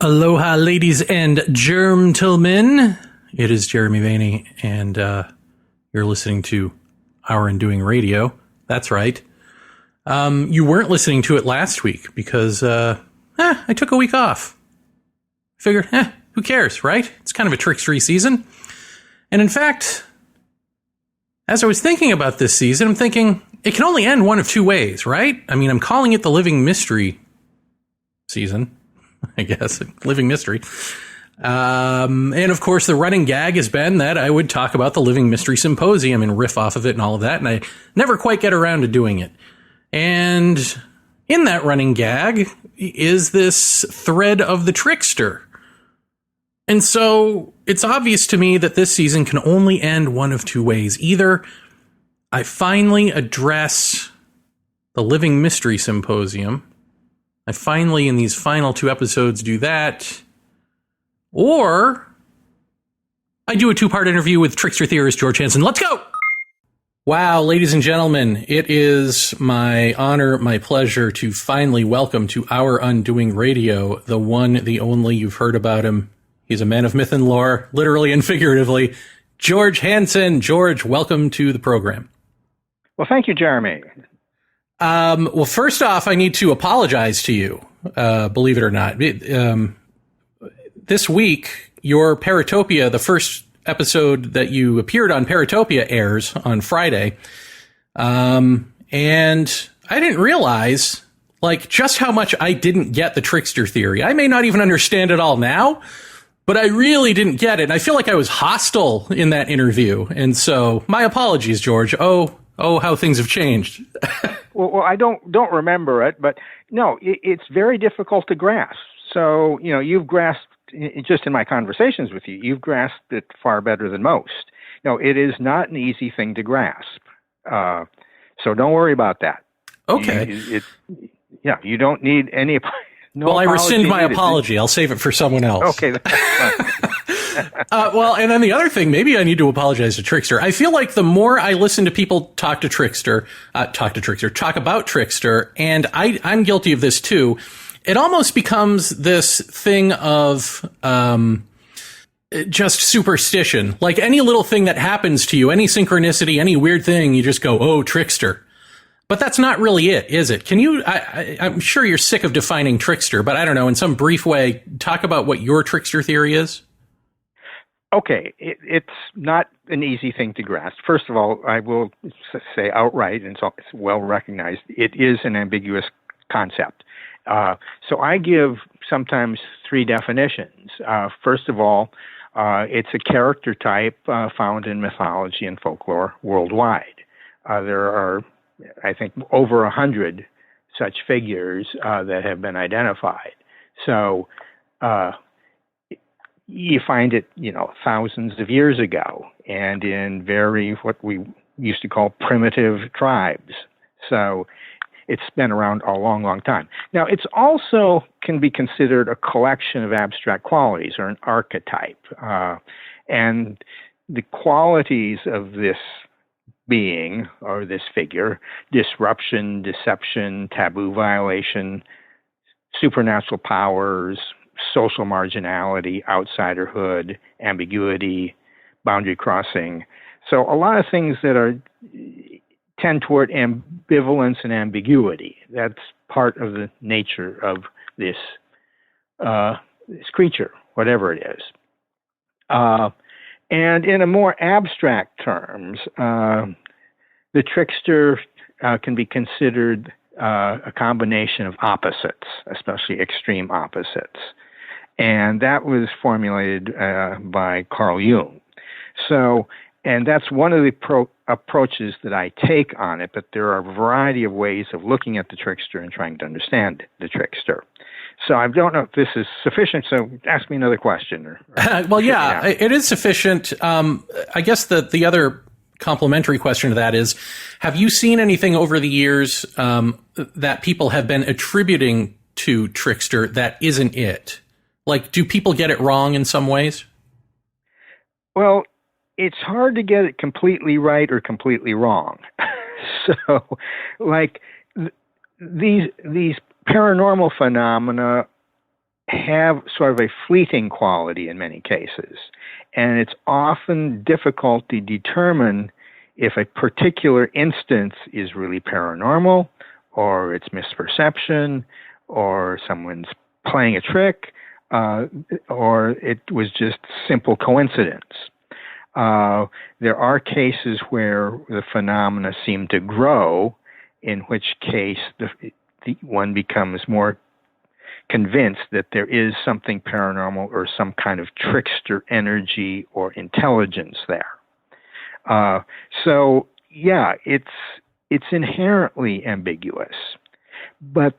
Aloha, ladies and germ-tillmen. It is Jeremy Vaeni, and you're listening to Our Undoing Radio. That's right. You weren't listening to it last week because I took a week off. Figured, who cares, right? It's kind of a trickstery season. And in fact, as I was thinking about this season, I'm thinking it can only end one of two ways, right? I mean, I'm calling it the Living Mystery season, I guess. Living Mystery. And of course, the running gag has been that I would talk about the Living Mystery Symposium and riff off of it and all of that, and I never quite get around to doing it. And in that running gag is this thread of the trickster. And so it's obvious to me that this season can only end one of two ways. Either I finally address the Living Mystery Symposium, I finally, in these final two episodes, do that, or I do a two-part interview with trickster theorist George Hansen. Let's go! Wow, ladies and gentlemen, it is my honor, my pleasure to finally welcome to Our Undoing Radio the one, the only, you've heard about him. He's a man of myth and lore, literally and figuratively. George Hansen. George, welcome to the program. Well, thank you, Jeremy. Well, first off, I need to apologize to you, believe it or not. This week, your Paratopia, the first episode that you appeared on Paratopia, airs on Friday. And I didn't realize, just how much I didn't get the trickster theory. I may not even understand it all now, but I really didn't get it. And I feel like I was hostile in that interview. And so my apologies, George. Oh, how things have changed. well, I don't remember it, but no, it's very difficult to grasp. So, you've grasped, just in my conversations with you, you've grasped it far better than most. No, it is not an easy thing to grasp. So don't worry about that. Okay. You don't need any. No, well, I rescind my apology. I'll save it for someone else. Okay. Well, and then the other thing, maybe I need to apologize to Trickster. I feel like the more I listen to people talk about Trickster, and I'm guilty of this too, it almost becomes this thing of just superstition. Like any little thing that happens to you, any synchronicity, any weird thing, you just go, oh, Trickster. But that's not really it, is it? Can you, I'm sure you're sick of defining trickster, but I don't know, in some brief way, talk about what your trickster theory is? Okay, it's not an easy thing to grasp. First of all, I will say outright, and so it's well recognized, it is an ambiguous concept. So I give sometimes three definitions. First of all, it's a character type found in mythology and folklore worldwide. There are, I think, over 100 such figures that have been identified. So you find it, thousands of years ago, and in what we used to call primitive tribes. So it's been around a long, long time. Now, it's also can be considered a collection of abstract qualities or an archetype. And the qualities of this being or this figure, disruption, deception, taboo violation, supernatural powers, social marginality, outsiderhood, ambiguity, boundary crossing. So a lot of things that tend toward ambivalence and ambiguity. That's part of the nature of this creature, whatever it is. And in a more abstract terms, the trickster can be considered a combination of opposites, especially extreme opposites. And that was formulated by Carl Jung. So, and that's one of the approaches that I take on it, but there are a variety of ways of looking at the trickster and trying to understand the trickster. So I don't know if this is sufficient, so ask me another question. Well, yeah, it is sufficient. I guess the other complementary question to that is, have you seen anything over the years that people have been attributing to trickster that isn't it? Like, do people get it wrong in some ways? Well, it's hard to get it completely right or completely wrong. So, like, these paranormal phenomena have sort of a fleeting quality in many cases. And it's often difficult to determine if a particular instance is really paranormal, or it's misperception, or someone's playing a trick, or it was just simple coincidence. There are cases where the phenomena seem to grow, in which case the one becomes more convinced that there is something paranormal or some kind of trickster energy or intelligence there. So yeah, it's inherently ambiguous. But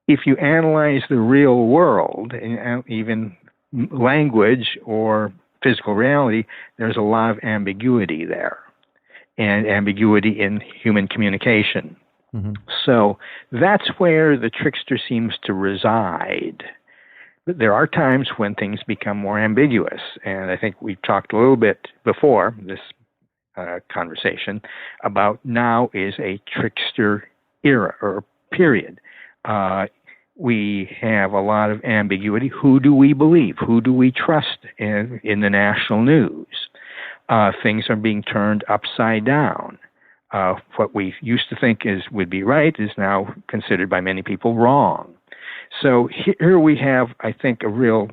if you analyze the real world, and even language or physical reality, there's a lot of ambiguity there, and ambiguity in human communication. Mm-hmm. So that's where the trickster seems to reside. But there are times when things become more ambiguous, and I think we've talked a little bit before this conversation about now is a trickster era or period. We have a lot of ambiguity. Who do we believe? Who do we trust in the national news? Things are being turned upside down. What we used to think would be right is now considered by many people wrong. So here we have, I think, a real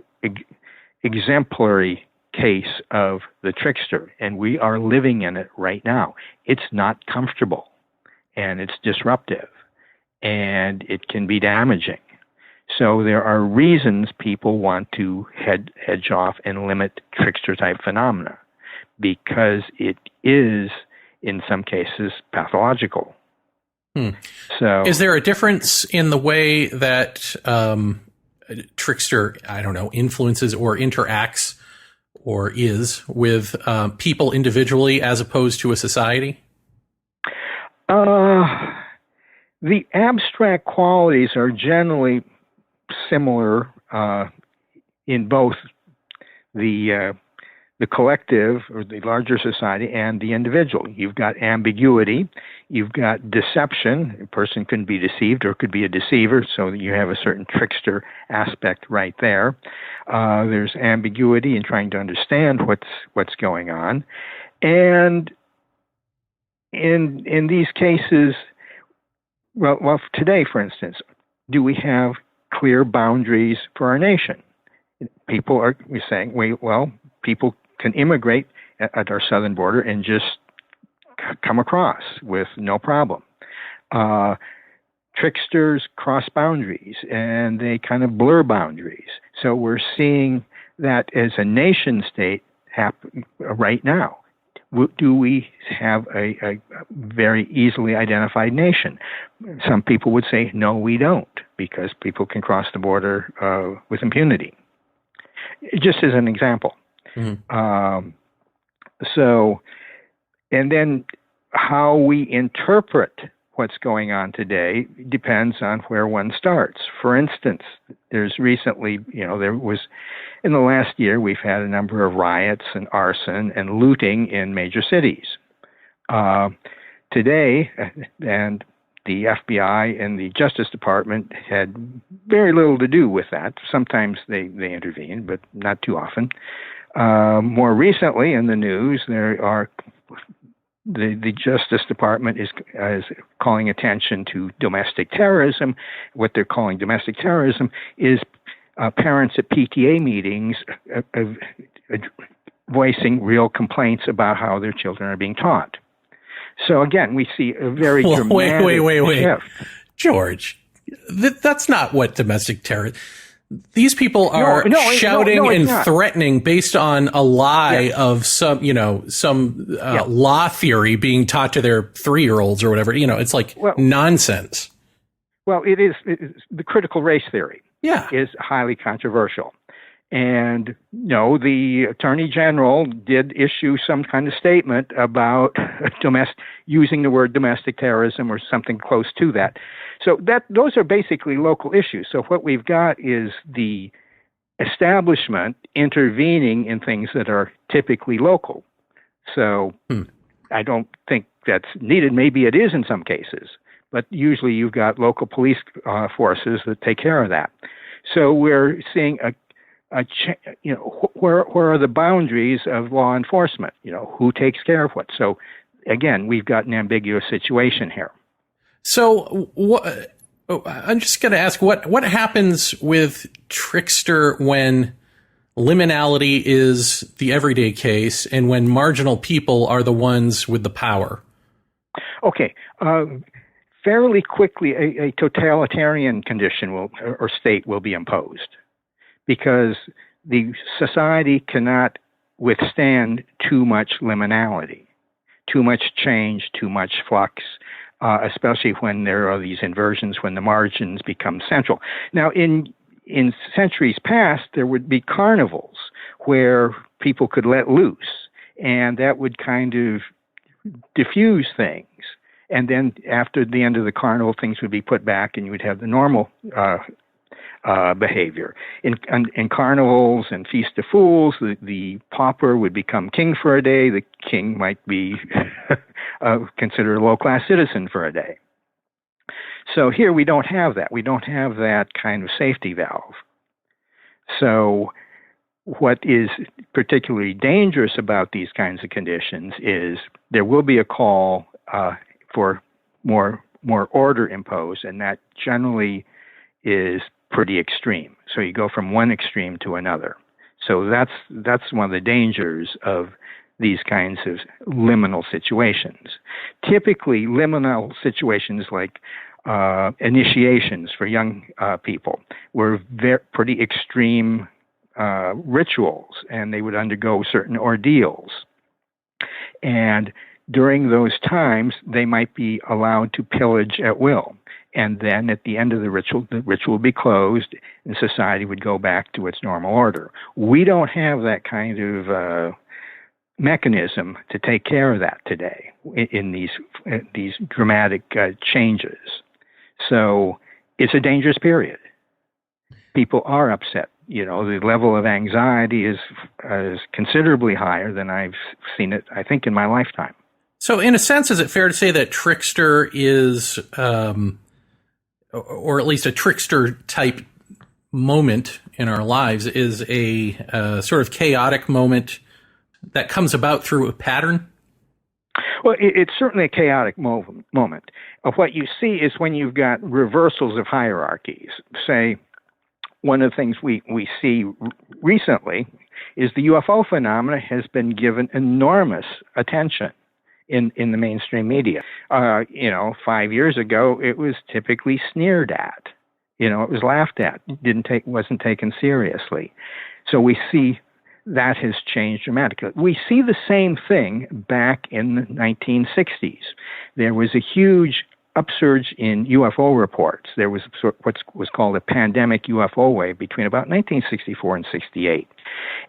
exemplary case of the trickster, and we are living in it right now. It's not comfortable, and it's disruptive, and it can be damaging. So there are reasons people want to hedge off and limit trickster-type phenomena, because it is, in some cases, pathological. So, is there a difference in the way that trickster, influences or interacts or is with people individually as opposed to a society? The abstract qualities are generally similar in both the collective or the larger society and the individual. You've got ambiguity, you've got deception. A person can be deceived or could be a deceiver, so you have a certain trickster aspect right there. There's ambiguity in trying to understand what's going on. And in these cases, well, today, for instance, do we have clear boundaries for our nation? People are saying, people can immigrate at our southern border and just come across with no problem. Tricksters cross boundaries, and they kind of blur boundaries. So we're seeing that as a nation state happen right now. Do we have a very easily identified nation? Some people would say, no, we don't, because people can cross the border with impunity. Just as an example. Mm-hmm. And then how we interpret what's going on today depends on where one starts. For instance, there's recently, there was, in the last year, we've had a number of riots and arson and looting in major cities. Today, and the FBI and the Justice Department had very little to do with that. Sometimes they intervene, but not too often. More recently in the news, there are the Justice Department is calling attention to domestic terrorism. What they're calling domestic terrorism is parents at PTA meetings voicing real complaints about how their children are being taught. So again, we see a very dramatic wait, shift. George, that's not what domestic terror. These people are shouting and threatening based on a lie of some law theory being taught to their 3-year-olds or whatever. It's like nonsense. Well, it is the critical race theory. Yeah, is highly controversial. And the Attorney General did issue some kind of statement about using the word domestic terrorism or something close to that. So those are basically local issues. So what we've got is the establishment intervening in things that are typically local. So I don't think that's needed. Maybe it is in some cases, but usually you've got local police forces that take care of that. So we're seeing where are the boundaries of law enforcement? Who takes care of what? So again, we've got an ambiguous situation here. So I'm just going to ask, what happens with Trickster when liminality is the everyday case and when marginal people are the ones with the power? Okay. Fairly quickly, a totalitarian condition or state will be imposed, because the society cannot withstand too much liminality, too much change, too much flux, especially when there are these inversions, when the margins become central. Now, in centuries past, there would be carnivals where people could let loose, and that would kind of diffuse things. And then after the end of the carnival, things would be put back, and you would have the normal behavior. In carnivals and Feast of Fools, the pauper would become king for a day. The king might be considered a low-class citizen for a day. So here we don't have that. We don't have that kind of safety valve. So what is particularly dangerous about these kinds of conditions is there will be a call for more order imposed, and that generally is pretty extreme. So you go from one extreme to another. So that's one of the dangers of these kinds of liminal situations. Typically, liminal situations like initiations for young people were pretty extreme rituals, and they would undergo certain ordeals. And during those times, they might be allowed to pillage at will. And then at the end of the ritual would be closed, and society would go back to its normal order. We don't have that kind of mechanism to take care of that today in these dramatic changes. So it's a dangerous period. People are upset. The level of anxiety is considerably higher than I've seen it, I think, in my lifetime. So in a sense, is it fair to say that Trickster is, or at least a Trickster type moment in our lives, is a sort of chaotic moment that comes about through a pattern? Well, it's certainly a chaotic moment. What you see is when you've got reversals of hierarchies. Say, one of the things we see recently is the UFO phenomena has been given enormous attention in the mainstream media. 5 years ago, it was typically sneered at. It was laughed at. Wasn't taken seriously. So we see that has changed dramatically. We see the same thing back in the 1960s. There was a huge upsurge in UFO reports. There was what was called a pandemic UFO wave between about 1964 and 68.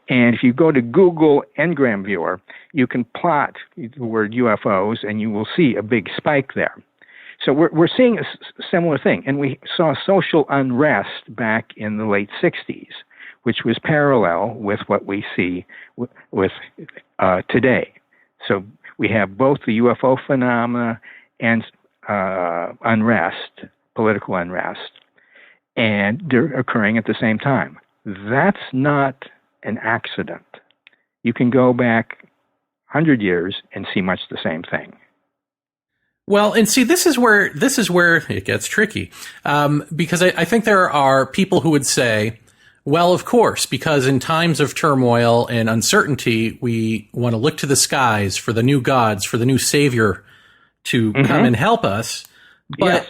And if you go to Google Ngram Viewer, you can plot the word UFOs, and you will see a big spike there. So we're seeing a similar thing. And we saw social unrest back in the late 60s, which was parallel with what we see with today. So we have both the UFO phenomena and unrest, political unrest, and they're occurring at the same time. That's not an accident. You can go back 100 years and see much the same thing. Well, and see, this is where it gets tricky, because I think there are people who would say, well, of course, because in times of turmoil and uncertainty, we want to look to the skies for the new gods, for the new savior to come and help us. But, yes.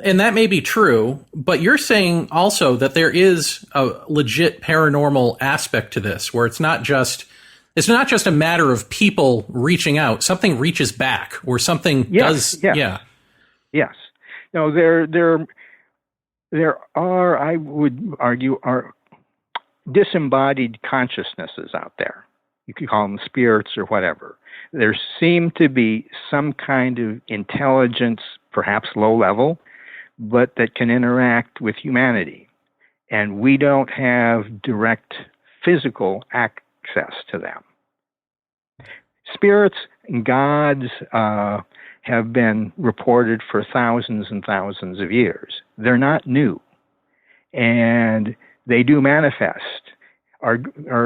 And that may be true, but you're saying also that there is a legit paranormal aspect to this, where it's not just a matter of people reaching out. Something reaches back, or something does. Yes. Yeah. Yes. No, there are, I would argue, are disembodied consciousnesses out there. You could call them spirits or whatever. There seem to be some kind of intelligence, perhaps low level, but that can interact with humanity. And we don't have direct physical access to them. Spirits and gods have been reported for thousands and thousands of years. They're not new. and they do manifest. Our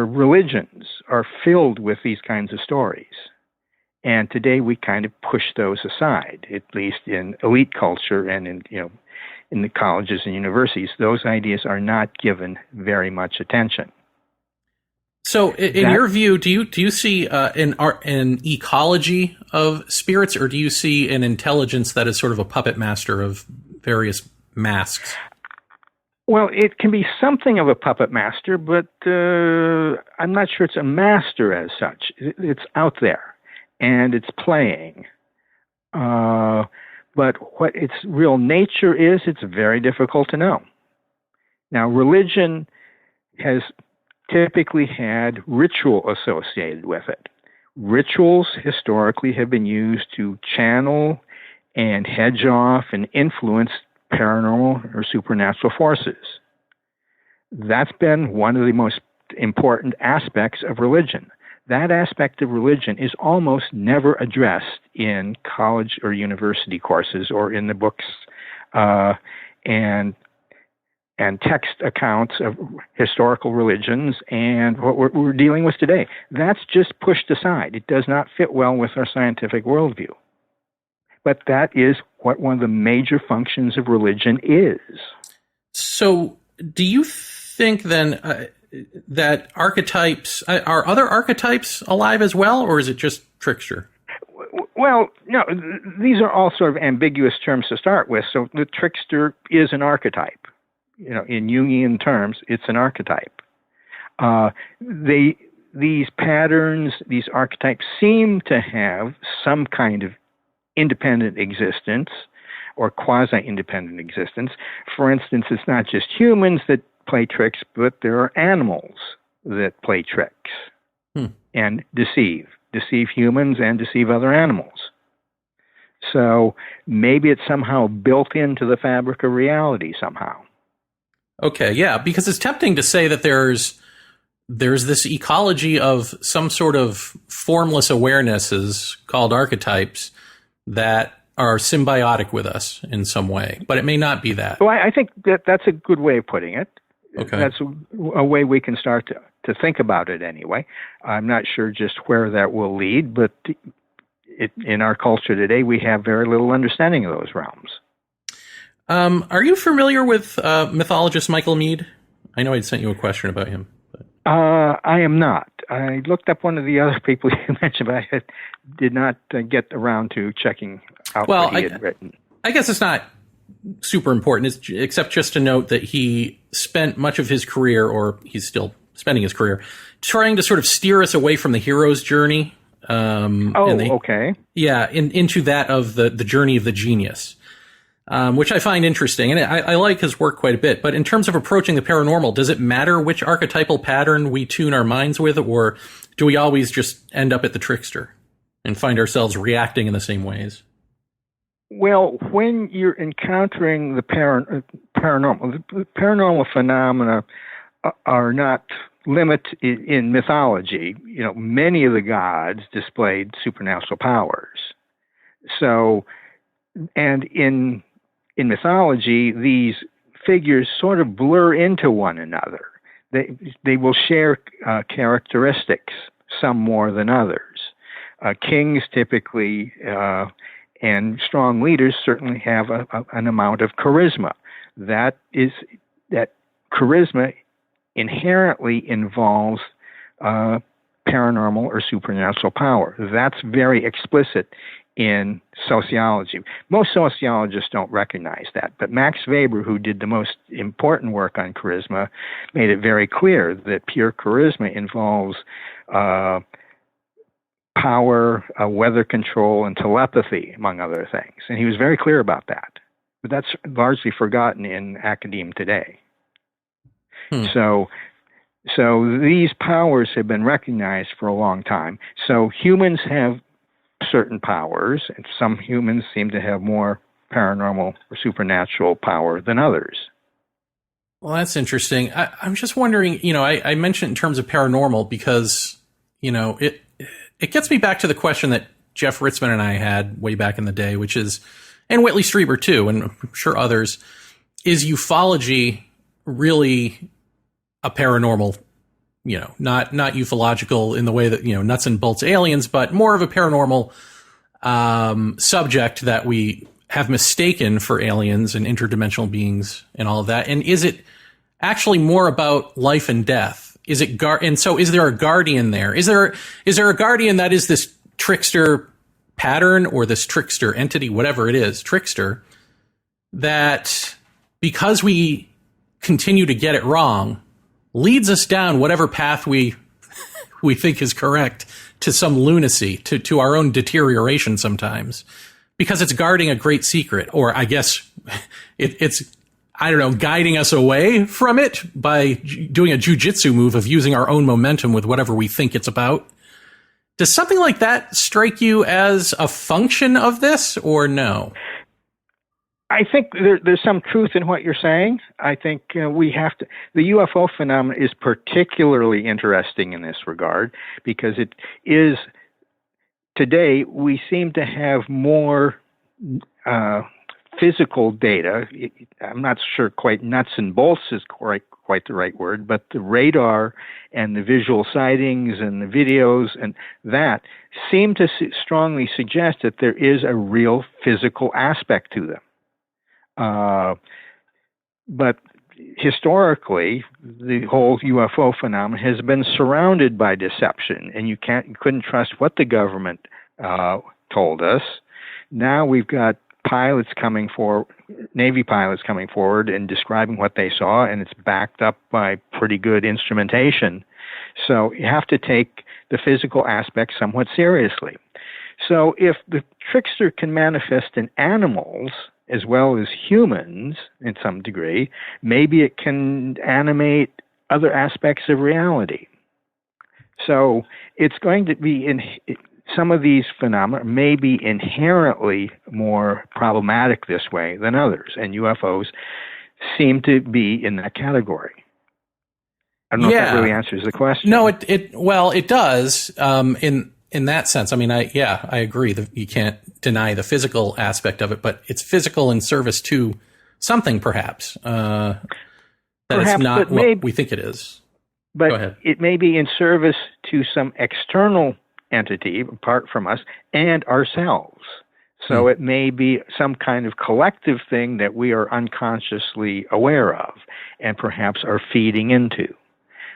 religions are filled with these kinds of stories. And today we kind of push those aside, at least in elite culture and in the colleges and universities. Those ideas are not given very much attention. So, in your view, do you see an ecology of spirits, or do you see an intelligence that is sort of a puppet master of various masks? Well, it can be something of a puppet master, but I'm not sure it's a master as such. It's out there, and it's playing. But what its real nature is, it's very difficult to know. Now, religion has typically had ritual associated with it. Rituals historically have been used to channel and hedge off and influence paranormal or supernatural forces. That's been one of the most important aspects of religion. That aspect of religion is almost never addressed in college or university courses or in the books and text accounts of historical religions and what we're dealing with today. That's just pushed aside. It does not fit well with our scientific worldview. But that is what one of the major functions of religion is. So do you think then that archetypes, are other archetypes alive as well, or is it just trickster? Well, no, these are all sort of ambiguous terms to start with. So the trickster is an archetype. In Jungian terms, it's an archetype. These patterns, these archetypes seem to have some kind of independent existence or quasi-independent existence. For instance, it's not just humans that play tricks, but there are animals that play tricks and deceive humans and deceive other animals. So maybe it's somehow built into the fabric of reality somehow. Okay, yeah, because it's tempting to say that there's this ecology of some sort of formless awarenesses called archetypes that are symbiotic with us in some way, but it may not be that. Well, I think that's a good way of putting it. Okay. That's a way we can start to think about it anyway. I'm not sure just where that will lead, but in our culture today, we have very little understanding of those realms. Are you familiar with mythologist Michael Meade? I know I'd sent you a question about him. I am not. I looked up one of the other people you mentioned, but I did not get around to checking out what he had written. I guess it's not super important, except just to note that he spent much of his career, or he's still spending his career, trying to sort of steer us away from the hero's journey. Okay. Yeah, into that of the journey of the genius. Which I find interesting, and I like his work quite a bit. But in terms of approaching the paranormal, does it matter which archetypal pattern we tune our minds with, or do we always just end up at the trickster and find ourselves reacting in the same ways? Well, when you're encountering the paranormal, the paranormal phenomena are not limited in mythology. Many of the gods displayed supernatural powers. So, and in mythology, these figures sort of blur into one another. They will share characteristics, some more than others. Kings typically and strong leaders certainly have an amount of charisma. That charisma inherently involves paranormal or supernatural power. That's very explicit in sociology. Most sociologists don't recognize that, but Max Weber, who did the most important work on charisma, made it very clear that pure charisma involves power, weather control, and telepathy, among other things. And he was very clear about that. But that's largely forgotten in academia today. So these powers have been recognized for a long time. So humans have certain powers, and some humans seem to have more paranormal or supernatural power than others. Well, that's interesting. I'm just wondering, I mentioned in terms of paranormal because, it gets me back to the question that Jeff Ritzman and I had way back in the day, which is, and Whitley Strieber too, and I'm sure others, is ufology really a paranormal, not ufological in the way that, nuts and bolts aliens, but more of a paranormal subject that we have mistaken for aliens and interdimensional beings and all of that. And is it actually more about life and death? Is it and so is there a guardian there? Is there a guardian that is this trickster pattern or this trickster entity, whatever it is, trickster, that because we continue to get it wrong, leads us down whatever path we think is correct to some lunacy, to our own deterioration sometimes, because it's guarding a great secret, or I guess it's, I don't know, guiding us away from it by doing a jujitsu move of using our own momentum with whatever we think it's about. Does something like that strike you as a function of this, or no? I think there's some truth in what you're saying. I think we have to. The UFO phenomenon is particularly interesting in this regard because it is. Today, we seem to have more physical data. I'm not sure quite nuts and bolts is quite the right word, but the radar and the visual sightings and the videos and that seem to strongly suggest that there is a real physical aspect to them. But historically, the whole UFO phenomenon has been surrounded by deception, and you couldn't trust what the government told us. Now we've got Navy pilots coming forward and describing what they saw, and it's backed up by pretty good instrumentation. So you have to take the physical aspect somewhat seriously. So if the trickster can manifest in animals as well as humans in some degree, maybe it can animate other aspects of reality. So it's going to be some of these phenomena may be inherently more problematic this way than others, and UFOs seem to be in that category. I don't know if that really answers the question. No, it does in that sense. I mean, I agree that you can't deny the physical aspect of it, but it's physical in service to something, perhaps it's not what we think it is. But Go ahead. It may be in service to some external entity apart from us and ourselves. So it may be some kind of collective thing that we are unconsciously aware of and perhaps are feeding into.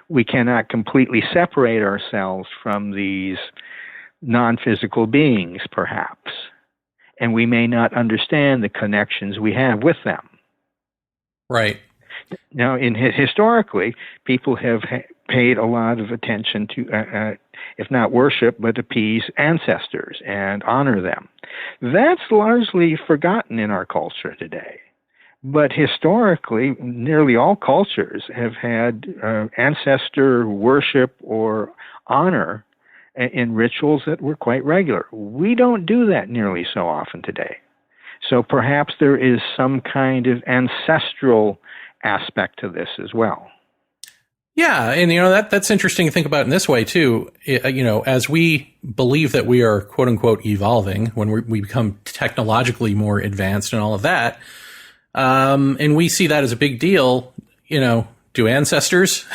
We cannot completely separate ourselves from these non-physical beings, perhaps, and we may not understand the connections we have with them. Right. Now, historically, people have paid a lot of attention to, if not worship, but appease ancestors and honor them. That's largely forgotten in our culture today. But historically, nearly all cultures have had ancestor worship or honor in rituals that were quite regular. We don't do that nearly so often today. So perhaps there is some kind of ancestral aspect to this as well. Yeah, and that's interesting to think about in this way too. As we believe that we are quote unquote evolving, when we become technologically more advanced and all of that, and we see that as a big deal, do ancestors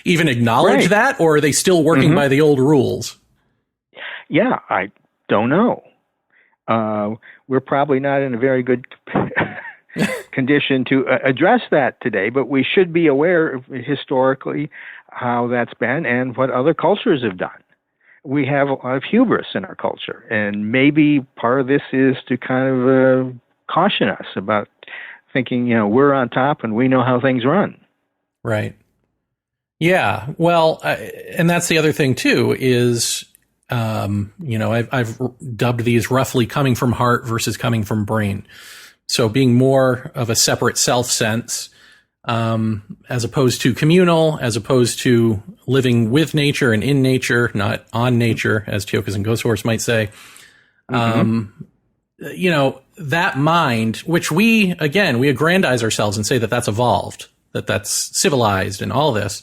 even acknowledge that, or are they still working by the old rules? Yeah, I don't know. We're probably not in a very good condition to address that today, but we should be aware of historically how that's been and what other cultures have done. We have a lot of hubris in our culture, and maybe part of this is to kind of caution us about thinking, we're on top and we know how things run. Right. Yeah. Well, and that's the other thing too is, I've dubbed these roughly coming from heart versus coming from brain. So being more of a separate self sense, as opposed to communal, as opposed to living with nature and in nature, not on nature, as Tiokas and Ghost Horse might say. That mind, which we aggrandize ourselves and say that that's evolved, that that's civilized and all this.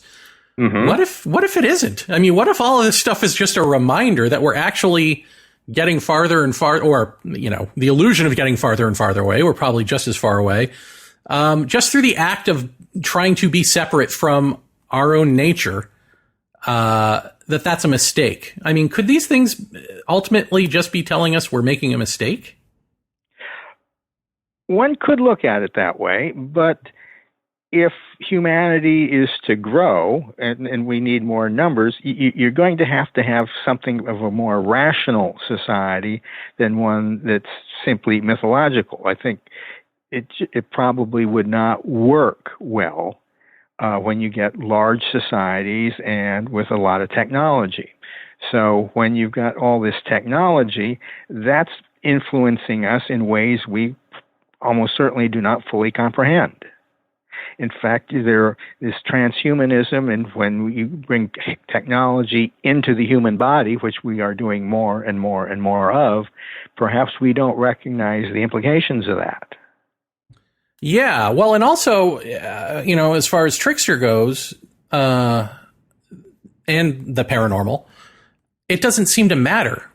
What if it isn't? I mean, what if all of this stuff is just a reminder that we're actually getting farther and farther, or, the illusion of getting farther and farther away? We're probably just as far away, just through the act of trying to be separate from our own nature, that's a mistake. I mean, could these things ultimately just be telling us we're making a mistake? One could look at it that way, but if humanity is to grow and we need more numbers, you're going to have something of a more rational society than one that's simply mythological. I think it probably would not work well when you get large societies and with a lot of technology. So when you've got all this technology, that's influencing us in ways we almost certainly do not fully comprehend. In fact, there is transhumanism, and when you bring technology into the human body, which we are doing more and more and more of, perhaps we don't recognize the implications of that. Yeah, well, and also, as far as Trickster goes, and the paranormal, it doesn't seem to matter.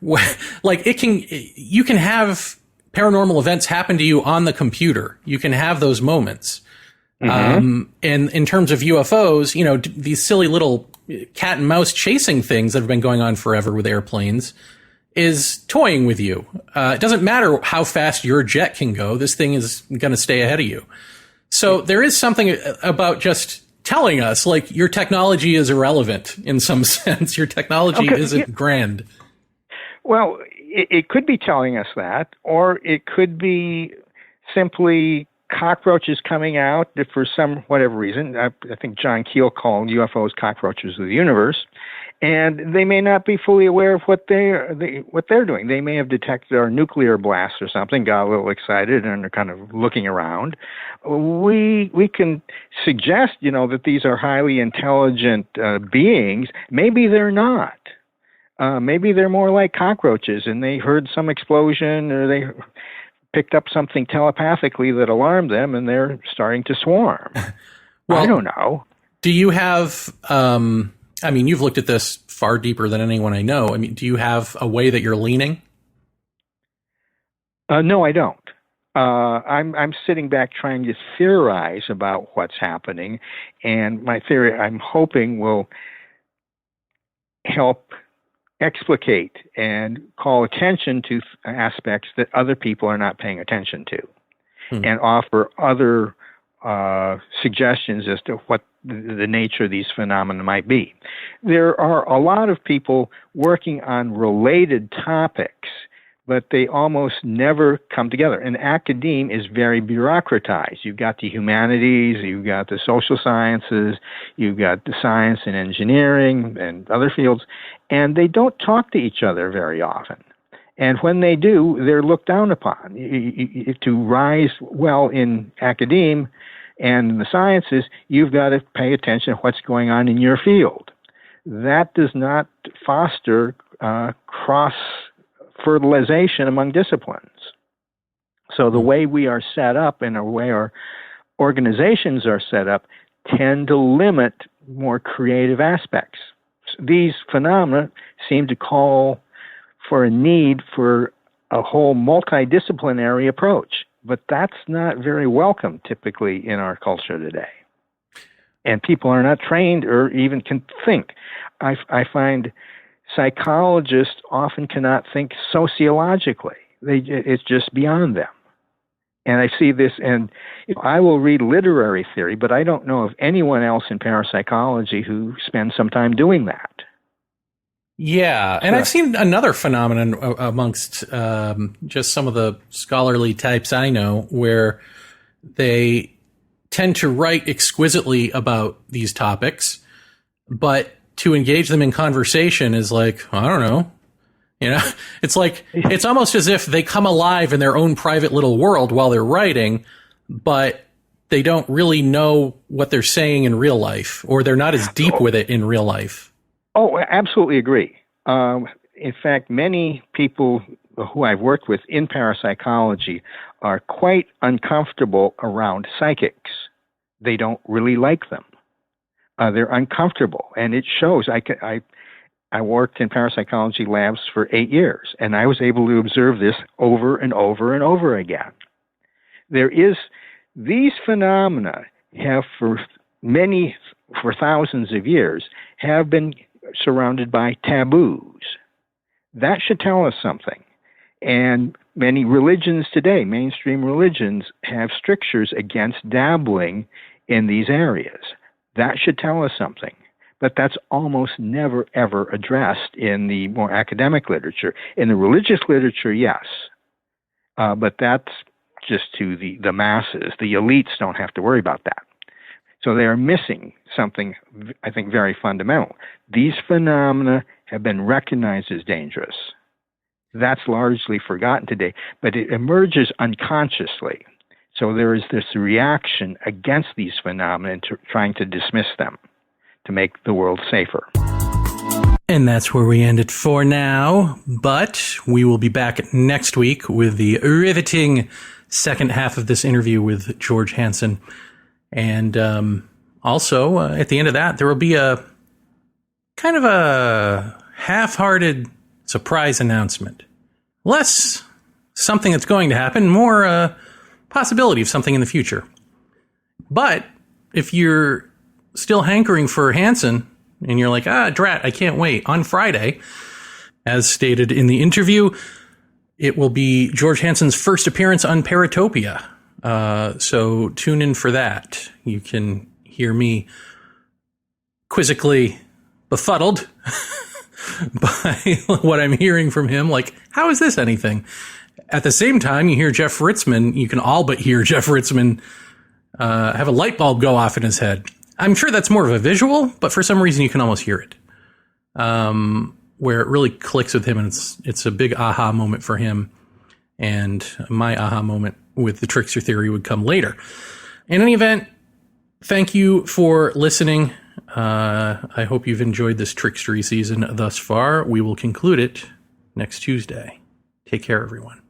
Like you can have paranormal events happen to you on the computer. You can have those moments. And in terms of UFOs, these silly little cat and mouse chasing things that have been going on forever with airplanes is toying with you. It doesn't matter how fast your jet can go. This thing is going to stay ahead of you. So there is something about just telling us, like, your technology is irrelevant in some sense. Your technology isn't grand. Well, it could be telling us that, or it could be simply cockroaches coming out for some whatever reason. I think John Keel called UFOs cockroaches of the universe, and they may not be fully aware of what they're doing. They may have detected our nuclear blast or something, got a little excited, and are kind of looking around. We can suggest, that these are highly intelligent beings. Maybe they're not. Maybe they're more like cockroaches, and they heard some explosion, or they picked up something telepathically that alarmed them, and they're starting to swarm. Well, I don't know. Do you have, you've looked at this far deeper than anyone I know. I mean, do you have a way that you're leaning? No, I don't. I'm sitting back trying to theorize about what's happening, and my theory, I'm hoping, will help explicate and call attention to aspects that other people are not paying attention to, and offer other suggestions as to what the nature of these phenomena might be. There are a lot of people working on related topics, but they almost never come together. And academia is very bureaucratized. You've got the humanities, you've got the social sciences, you've got the science and engineering and other fields, and they don't talk to each other very often. And when they do, they're looked down upon. To rise well in academia and in the sciences, you've got to pay attention to what's going on in your field. That does not foster cross-fertilization among disciplines. So the way we are set up and the way our organizations are set up tend to limit more creative aspects. These phenomena seem to call for a need for a whole multidisciplinary approach, but that's not very welcome typically in our culture today. And people are not trained or even can think. I find psychologists often cannot think sociologically. It's just beyond them. And I see this, and I will read literary theory, but I don't know of anyone else in parapsychology who spends some time doing that. Yeah, and I've seen another phenomenon amongst just some of the scholarly types I know, where they tend to write exquisitely about these topics, but to engage them in conversation is like, I don't know. It's like, it's almost as if they come alive in their own private little world while they're writing, but they don't really know what they're saying in real life, or they're not as deep with it in real life. Oh, absolutely agree. In fact, many people who I've worked with in parapsychology are quite uncomfortable around psychics. They don't really like them. They're uncomfortable, and it shows. I worked in parapsychology labs for 8 years, and I was able to observe this over and over and over again. These phenomena have for thousands of years, have been surrounded by taboos. That should tell us something. And many religions today, mainstream religions, have strictures against dabbling in these areas. That should tell us something. But that's almost never, ever addressed in the more academic literature. In the religious literature, yes. But that's just to the masses. The elites don't have to worry about that. So they are missing something, I think, very fundamental. These phenomena have been recognized as dangerous. That's largely forgotten today, but it emerges unconsciously. So there is this reaction against these phenomena and trying to dismiss them to make the world safer. And that's where we end it for now. But we will be back next week with the riveting second half of this interview with George Hansen. And also, at the end of that, there will be a kind of a half-hearted surprise announcement. Less something that's going to happen, more a possibility of something in the future. But if you're still hankering for Hansen, and you're like, drat, I can't wait. On Friday, as stated in the interview, it will be George Hansen's first appearance on Paratopia. So tune in for that. You can hear me quizzically befuddled by what I'm hearing from him. Like, how is this anything? At the same time, you hear Jeff Ritzmann. You can all but hear Jeff Ritzmann have a light bulb go off in his head. I'm sure that's more of a visual, but for some reason you can almost hear it. Where it really clicks with him, and it's a big aha moment for him. And my aha moment with the trickster theory would come later. In any event, thank you for listening. I hope you've enjoyed this trickstery season thus far. We will conclude it next Tuesday. Take care, everyone.